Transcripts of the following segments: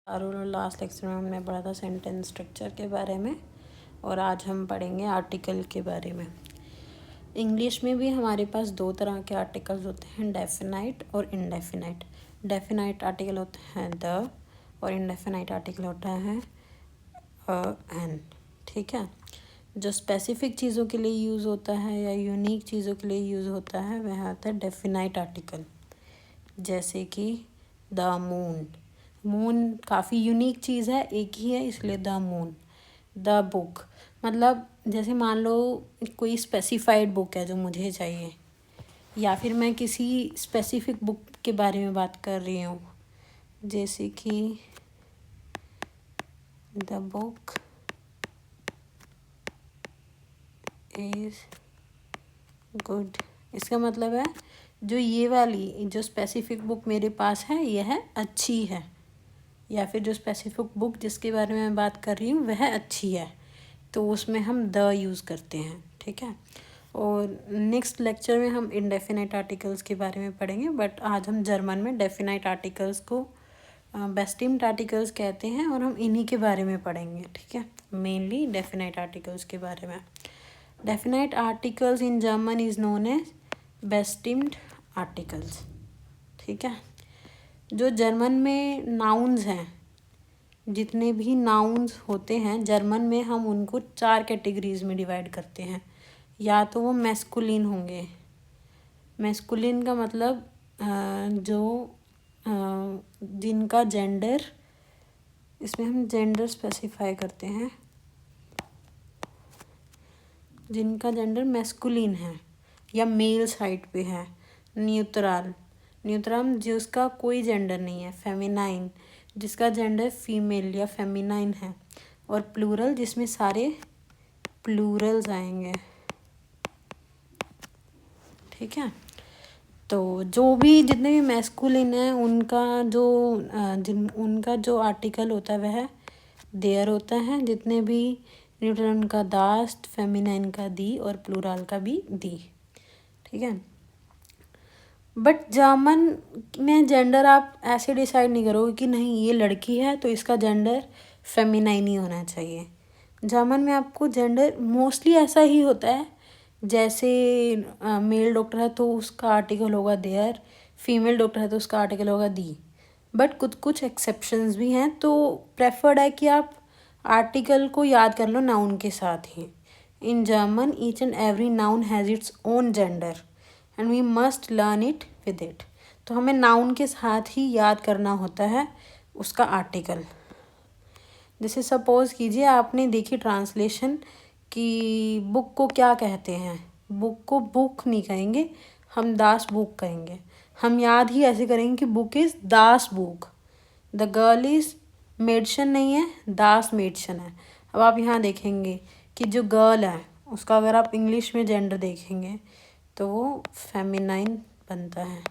और last lecture में हमने पढ़ा था सेंटेंस स्ट्रक्चर के बारे में और आज हम पढ़ेंगे आर्टिकल के बारे में। इंग्लिश में भी हमारे पास दो तरह के आर्टिकल्स होते हैं, डेफिनाइट और इनडेफिनाइट। डेफिनाइट आर्टिकल होता है द और इनडेफिनाइट आर्टिकल होता है एन। ठीक है, जो स्पेसिफिक चीज़ों के लिए यूज़ होता है या यूनिक चीज़ों के लिए यूज़ होता है वह होता है डेफिनाइट आर्टिकल। जैसे कि द मून, मून काफ़ी यूनिक चीज़ है, एक ही है, इसलिए द मून। द बुक मतलब जैसे मान लो कोई स्पेसिफाइड बुक है जो मुझे चाहिए, या फिर मैं किसी स्पेसिफिक बुक के बारे में बात कर रही हूँ, जैसे कि द बुक इज़ गुड। इसका मतलब है जो ये वाली जो स्पेसिफिक बुक मेरे पास है यह अच्छी है, या फिर जो स्पेसिफिक बुक जिसके बारे में मैं बात कर रही हूँ वह अच्छी है, तो उसमें हम द यूज़ करते हैं। ठीक है, और नेक्स्ट लेक्चर में हम इनडेफिनाइट आर्टिकल्स के बारे में पढ़ेंगे, बट आज हम जर्मन में डेफिनाइट आर्टिकल्स को बेस्टिम्ड आर्टिकल्स कहते हैं और हम इन्हीं के बारे में पढ़ेंगे। ठीक है, मेनली डेफिनाइट आर्टिकल्स के बारे में। Definite articles in German is known as बेस्टिम्ड आर्टिकल्स। ठीक है, जो जर्मन में नाउन्स हैं, जितने भी नाउन्स होते हैं जर्मन में, हम उनको 4 कैटेगरीज में डिवाइड करते हैं। या तो वो मैस्कुलिन होंगे, मैस्कुलिन का मतलब जो जिनका जेंडर, इसमें हम जेंडर स्पेसिफाई करते हैं, जिनका जेंडर मैस्कुलिन है या मेल साइड पे है। न्यूट्रल, न्यूट्रल जिसका कोई जेंडर नहीं है। फेमिनाइन, जिसका जेंडर फीमेल या फेमिनाइन है। और प्लूरल, जिसमें सारे प्लूरल्स आएंगे। ठीक है, तो जो भी जितने भी मैस्कुलिन है उनका जो उनका जो आर्टिकल होता है वह देयर होता है। जितने भी न्यूट्रल उनका दास्ट, फेमिनाइन का दी और प्लूरल का भी दी। ठीक है, बट जर्मन में जेंडर आप ऐसे डिसाइड नहीं करोगे कि नहीं ये लड़की है तो इसका जेंडर फेमिनाइन ही होना चाहिए। जर्मन में आपको जेंडर मोस्टली ऐसा ही होता है, जैसे मेल डॉक्टर है तो उसका आर्टिकल होगा देयर, फीमेल डॉक्टर है तो उसका आर्टिकल होगा दी। बट कुछ कुछ एक्सेप्शंस भी हैं, तो प्रेफर्ड है कि आप आर्टिकल को याद कर लो नाउन के साथ ही। In German each and every noun has its own gender and we must learn it with it. तो हमें नाउन के साथ ही याद करना होता है उसका आर्टिकल। जैसे सपोज कीजिए आपने देखी ट्रांसलेशन कि बुक को क्या कहते हैं, बुक को बुक नहीं कहेंगे, हम दास बुक कहेंगे। हम याद ही ऐसे करेंगे कि बुक इज़ दास बुक। द गर्ल इज़ मेडसन नहीं है, दास मेडसन है। अब आप यहाँ देखेंगे कि जो गर्ल है उसका अगर आप इंग्लिश में जेंडर देखेंगे तो वो फेमिनाइन बनता है।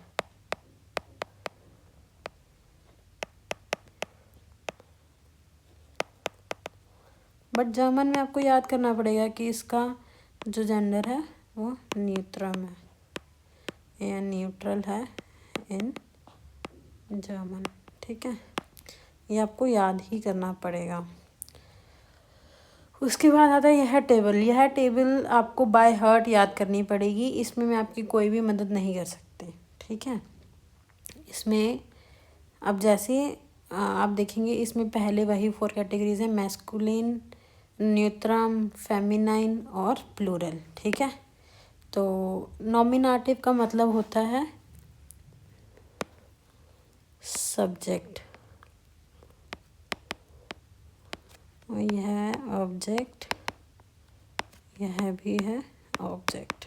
बट जर्मन में आपको याद करना पड़ेगा कि इसका जो जेंडर है वो न्यूट्रम है या न्यूट्रल है इन जर्मन। ठीक है, ये आपको याद ही करना पड़ेगा। उसके बाद आता है यह टेबल। यह टेबल आपको बाय हार्ट याद करनी पड़ेगी, इसमें मैं आपकी कोई भी मदद नहीं कर सकती। ठीक है, इसमें अब जैसे आप देखेंगे इसमें पहले वही 4 कैटेगरीज हैं, मैस्कुलिन, न्यूट्रम, फेमिनाइन और प्लूरल। ठीक है, तो नॉमिनेटिव का मतलब होता है सब्जेक्ट, यह है ऑब्जेक्ट, यह भी है ऑब्जेक्ट।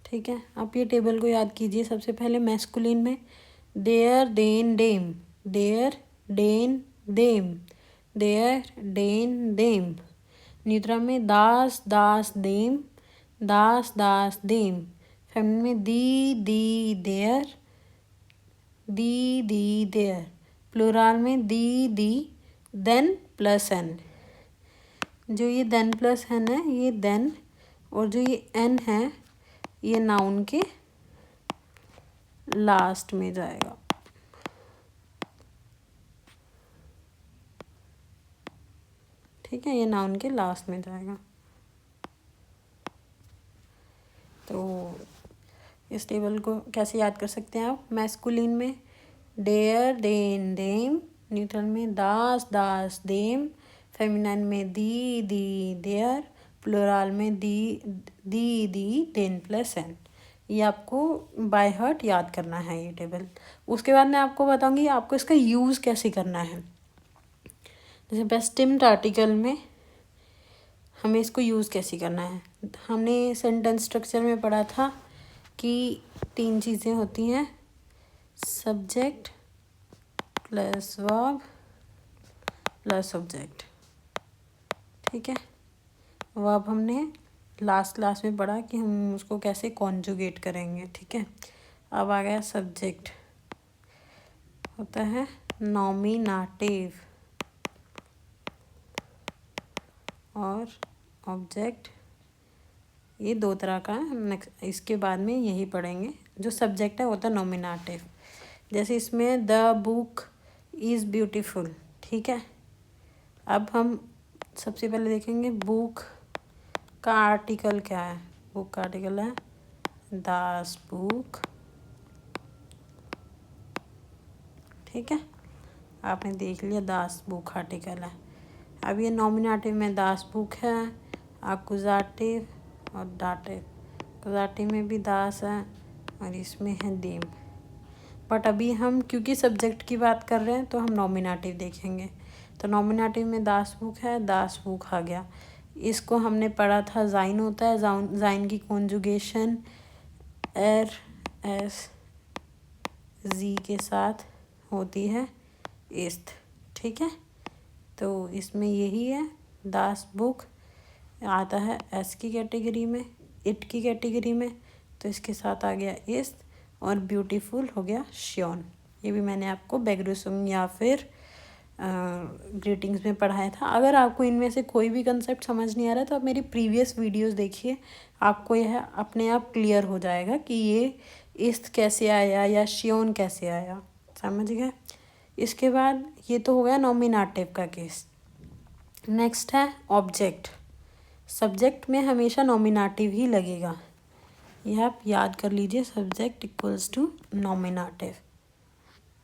ठीक है, आप ये टेबल को याद कीजिए। सबसे पहले मैस्कुलिन में देयर, देन, डेम, देयर, डेन, देम, देयर, डेन, देम। न्यूट्रल में दास, दास, देम, दास, दास, देम। फेमिनिन में दी, देयर, दी, देयर। प्लूरल में दी, देन प्लस एन। जो ये देन प्लस एन है ये देन, और जो ये एन है ये नाउन के लास्ट में जाएगा। ठीक है, ये नाउन के लास्ट में जाएगा। तो इस टेबल को कैसे याद कर सकते हैं आप? मैस्कुलिन में डेयर, देन, देम, न्यूट्रल में दास, दास, देम, फेमिनाइन में दी, देयर, प्लूरल में दी, देन प्लस एन। ये आपको बाय हार्ट याद करना है ये टेबल। उसके बाद मैं आपको बताऊंगी आपको इसका यूज़ कैसे करना है। जैसे बेस्ट टिम्ड आर्टिकल में हमें इसको यूज़ कैसे करना है। हमने सेंटेंस स्ट्रक्चर में पढ़ा था कि 3 चीज़ें होती हैं, subject plus verb plus object. ठीक है, वर्ब हमने लास्ट क्लास में पढ़ा कि हम उसको कैसे कॉन्जुगेट करेंगे। ठीक है, अब आ गया सब्जेक्ट, होता है नॉमिनेटिव, और ऑब्जेक्ट ये 2 तरह का है। नेक्स्ट इसके बाद में यही पढ़ेंगे। जो सब्जेक्ट है वो होता है नॉमिनेटिव। जैसे इसमें द बुक इज़ ब्यूटीफुल। ठीक है, अब हम सबसे पहले देखेंगे बुक का आर्टिकल क्या है। बुक का आर्टिकल है दास बुक। ठीक है, आपने देख लिया दास बुक आर्टिकल है। अब ये नॉमिनेटिव में दास बुक है, अकुजाटिव और डाटिव। अकुजाटिव में भी दास है और इसमें है देम। बट अभी हम क्योंकि सब्जेक्ट की बात कर रहे हैं तो हम नॉमिनेटिव देखेंगे। तो नॉमिनेटिव में दास बुक है, दास बुक आ गया। इसको हमने पढ़ा था जाइन होता है, जाइन की कॉन्जुगेशन एर एस जी के साथ होती है इस्त। ठीक है, तो इसमें यही है, दास बुक आता है एस की कैटेगरी में, इट की कैटेगरी में, तो इसके साथ आ गया इस्त, और ब्यूटीफुल हो गया श्योन। ये भी मैंने आपको बेग्रुसुम या फिर ग्रीटिंग्स में पढ़ाया था। अगर आपको इनमें से कोई भी कंसेप्ट समझ नहीं आ रहा तो आप मेरी प्रीवियस वीडियोस देखिए, आपको यह अपने आप क्लियर हो जाएगा कि ये इस्त कैसे आया या श्योन कैसे आया। समझ गए? इसके बाद ये तो हो गया नॉमिनेटिव का केस। नेक्स्ट है ऑब्जेक्ट। सब्जेक्ट में हमेशा नॉमिनेटिव ही लगेगा, यह आप याद कर लीजिए, सब्जेक्ट इक्वल्स टू नॉमिनेटिव।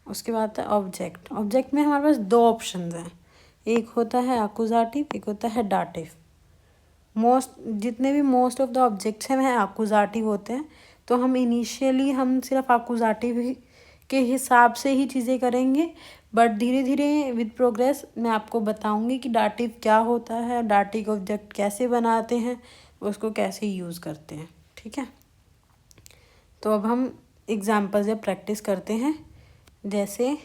उसके बाद है ऑब्जेक्ट। ऑब्जेक्ट में हमारे पास 2 ऑप्शंस हैं, एक होता है अकुजाटिव, एक होता है डाटिव। जितने भी मोस्ट ऑफ द ऑब्जेक्ट्स हैं वह अकुजाटिव होते हैं। तो हम इनिशियली हम सिर्फ अकुजाटिव के हिसाब से ही चीज़ें करेंगे, बट धीरे धीरे विद प्रोग्रेस मैं आपको बताऊंगी कि डाटिव क्या होता है, डाटिव ऑब्जेक्ट कैसे बनाते हैं, उसको कैसे यूज़ करते हैं। ठीक है, तो अब हम एग्जाम्पल्स या प्रैक्टिस करते हैं। जैसे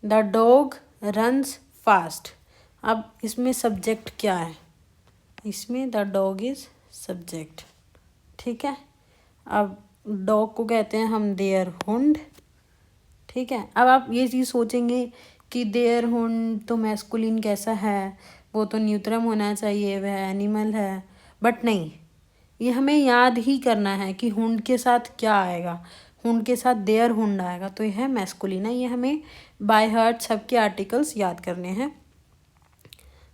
द डॉग रन्स फास्ट। अब इसमें सब्जेक्ट क्या है? इसमें द डॉग इज़ सब्जेक्ट। ठीक है, अब डॉग को कहते हैं हम देयर हुंड। ठीक है, अब आप ये चीज़ सोचेंगे कि देयर हुंड तो मैस्कुलिन कैसा है, वो तो न्यूट्रम होना चाहिए, वह एनिमल है। बट नहीं, ये हमें याद ही करना है कि हुंड के साथ क्या आएगा। हुंड के साथ देयर हुंड आएगा तो यह है मैस्कुलिन है। ये हमें बाय हार्ट सबके आर्टिकल्स याद करने हैं।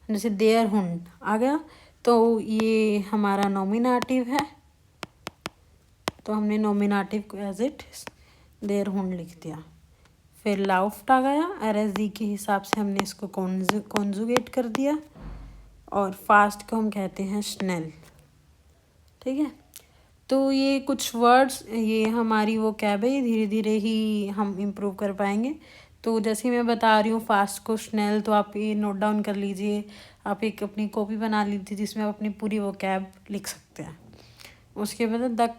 जैसे देयर हुंड आ गया तो ये हमारा नॉमिनेटिव है, तो हमने नॉमिनेटिव को एज इट देयर हुंड लिख दिया। फिर लाउफ्ट आ गया, RSD के हिसाब से हमने इसको कॉन्जुगेट कर दिया, और फास्ट को हम कहते हैं स्नेल। ठीक है, तो ये कुछ वर्ड्स, ये हमारी वो कैब है, ये धीरे धीरे ही हम इम्प्रूव कर पाएंगे। तो जैसे मैं बता रही हूँ फास्ट को स्नेल, तो आप ये नोट डाउन कर लीजिए, आप एक अपनी कॉपी बना लीजिए जिसमें आप अपनी पूरी वो कैब लिख सकते हैं। उसके बाद the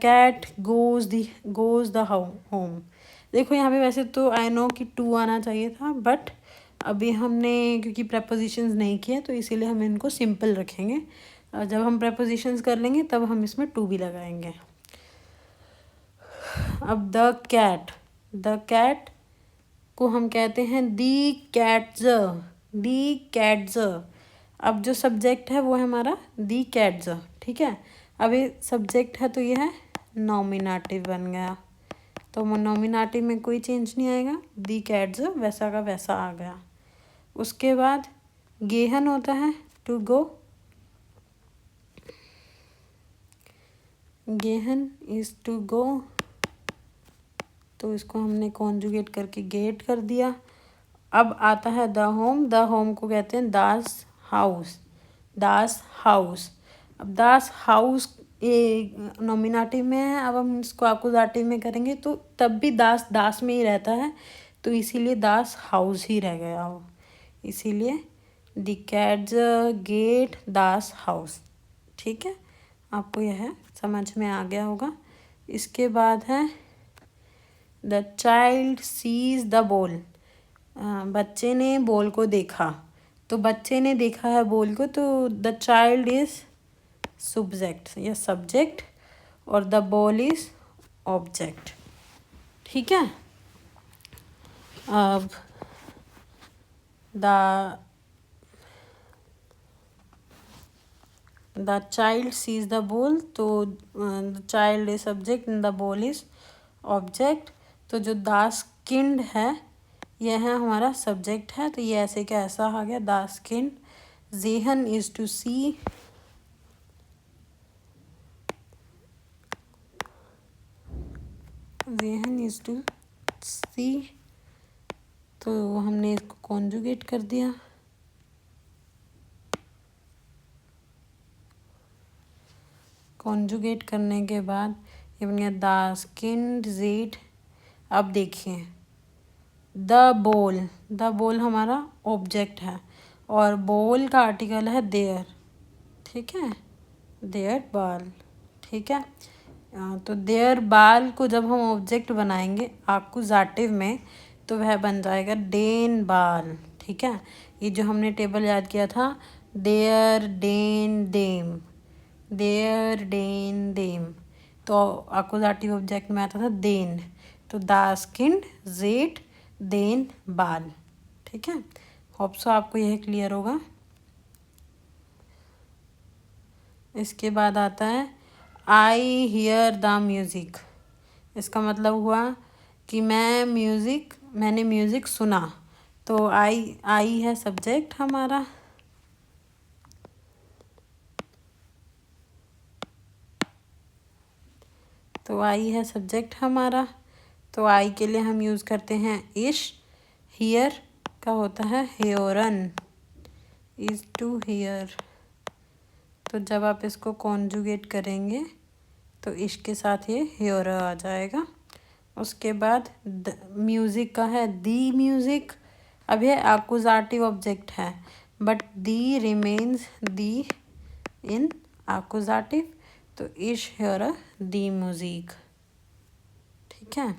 cat goes the home. देखो यहाँ पे वैसे तो आई नो कि 2 आना चाहिए था, बट अभी हमने क्योंकि प्रपोजिशंस नहीं किया तो इसीलिए हम इनको सिंपल रखेंगे। जब हम प्रपोजिशंस कर लेंगे तब हम इसमें 2 भी लगाएंगे। अब द कैट को हम कहते हैं दी कैट्स। अब जो सब्जेक्ट है वो है हमारा दी कैट्स। ठीक है, अब ये सब्जेक्ट है तो ये है नॉमिनेटिव बन गया, तो नॉमिनेटिव में कोई चेंज नहीं आएगा, दी कैट्स वैसा का वैसा आ गया। उसके बाद गेहन होता है टू गो, गेहन इज टू गो, तो इसको हमने कॉन्जुगेट करके गेट कर दिया। अब आता है द होम, द होम को कहते हैं दास हाउस, दास हाउस। अब दास हाउस ये नॉमिनेटिव में है, अब हम इसको एक्कुजेटिव में करेंगे तो तब भी दास दास में ही रहता है, तो इसीलिए दास हाउस ही रह गया वो, इसीलिए द कैट्स गेट दास हाउस। ठीक है, आपको यह समझ में आ गया होगा। इसके बाद है the child sees the ball, बच्चे ने बॉल को देखा, तो बच्चे ने देखा है बॉल को, तो द चाइल्ड इज सब्जेक्ट या सब्जेक्ट और द बॉल इज ऑब्जेक्ट। ठीक है, अब the child sees the ball, तो the child is subject and the ball is object. तो जो दासकिंड है यह है हमारा सब्जेक्ट है, तो ये ऐसे का ऐसा आ गया दासकिंड। जेहन इज टू सी, जेहन इज टू सी, तो हमने इसको कॉन्जुगेट कर दिया। कॉन्जुगेट करने के बाद ये बन गया दासकिंड जेड। अब देखिए द बॉल, द बॉल हमारा ऑब्जेक्ट है और बॉल का आर्टिकल है देयर। ठीक है, देयर बाल। ठीक है, तो देयर बाल को जब हम ऑब्जेक्ट बनाएंगे एक्कुजेटिव में तो वह बन जाएगा डेन बाल। ठीक है, ये जो हमने टेबल याद किया था देयर डेन देम, देयर डेन देम, तो एक्कुजेटिव ऑब्जेक्ट में आता था देन, तो दासकिंड जेट देन बाल। ठीक है, होप सो आपको यह क्लियर होगा। इसके बाद आता है आई हियर द म्यूज़िक, इसका मतलब हुआ कि मैंने म्यूज़िक सुना, तो आई है सब्जेक्ट हमारा, तो आई है सब्जेक्ट हमारा, तो आई के लिए हम यूज़ करते हैं इश। हियर का होता है हेयरन, इज टू हियर, तो जब आप इसको कॉन्जुगेट करेंगे तो इश के साथ ये हेयर आ जाएगा। उसके बाद म्यूज़िक का है दी म्यूज़िक, अब ये एक्कुजेटिव ऑब्जेक्ट है बट दी रिमेन्स दी इन एक्कुजेटिव, तो इश हेयर दी म्यूज़िक। ठीक है,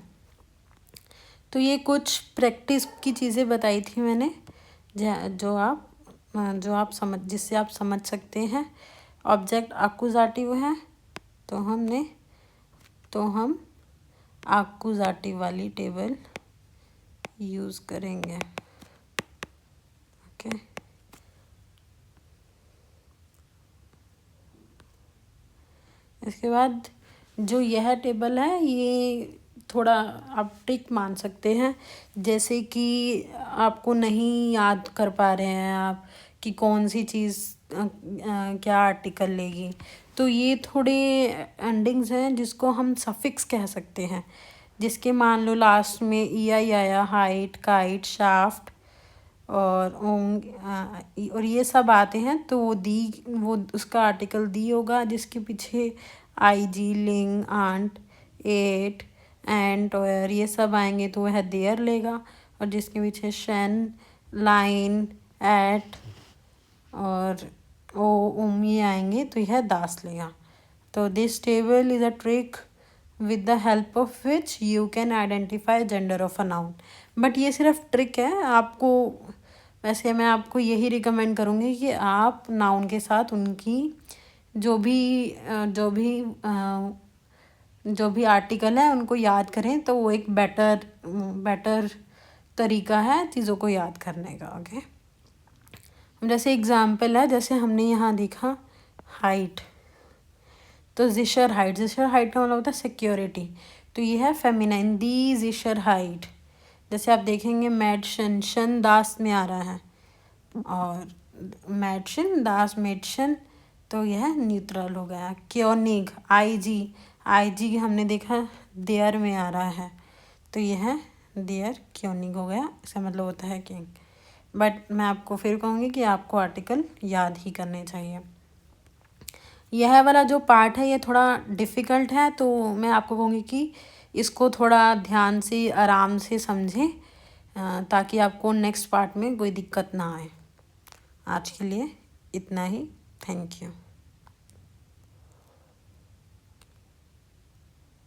तो ये कुछ प्रैक्टिस की चीज़ें बताई थी मैंने जो आप समझ जिससे आप समझ सकते हैं। ऑब्जेक्ट एक्कुजेटिव है तो हम एक्कुजेटिव वाली टेबल यूज़ करेंगे। ओके, इसके बाद जो यह टेबल है ये थोड़ा आप ट्रिक मान सकते हैं, जैसे कि आपको नहीं याद कर पा रहे हैं आप कि कौन सी चीज़ क्या आर्टिकल लेगी, तो ये थोड़े एंडिंग्स हैं जिसको हम सफिक्स कह सकते हैं, जिसके मान लो लास्ट में ई आई आया, हाइट, काइट, शाफ्ट और और ये सब आते हैं, तो वो उसका आर्टिकल दी होगा, जिसके पीछे आई जी, लिंग, आंट, एट, एंड और ये सब आएंगे तो वह देयर लेगा, और जिसके पीछे शन, लाइन, एट और ओ ये आएंगे तो यह दास लेगा। तो this table is a trick with the help of which you can identify gender of a noun। But ये सिर्फ ट्रिक है, आपको वैसे मैं आपको यही रिकमेंड करूँगी कि आप नाउन के साथ उनकी जो भी आर्टिकल है उनको याद करें, तो वो एक बेटर तरीका है चीज़ों को याद करने का। ओके, जैसे एग्जाम्पल है, जैसे हमने यहाँ देखा हाइट, तो जिशर हाइट का मतलब होता है सिक्योरिटी, तो ये है फेमिनाइन दी जिशर हाइट। जैसे आप देखेंगे मैड शन दास में आ रहा है, और मैडशन, दास मेडशन, तो यह न्यूट्रल हो गया। क्योनिग, आई जी हमने देखा देयर में आ रहा है, तो यह देयर क्योनिग हो गया, इसका मतलब होता है किंग। बट मैं आपको फिर कहूँगी कि आपको आर्टिकल याद ही करने चाहिए। यह वाला जो पार्ट है ये थोड़ा डिफ़िकल्ट है, तो मैं आपको कहूँगी कि इसको थोड़ा ध्यान से आराम से समझें, ताकि आपको नेक्स्ट पार्ट में कोई दिक्कत ना आए। आज के लिए इतना ही। Thank you.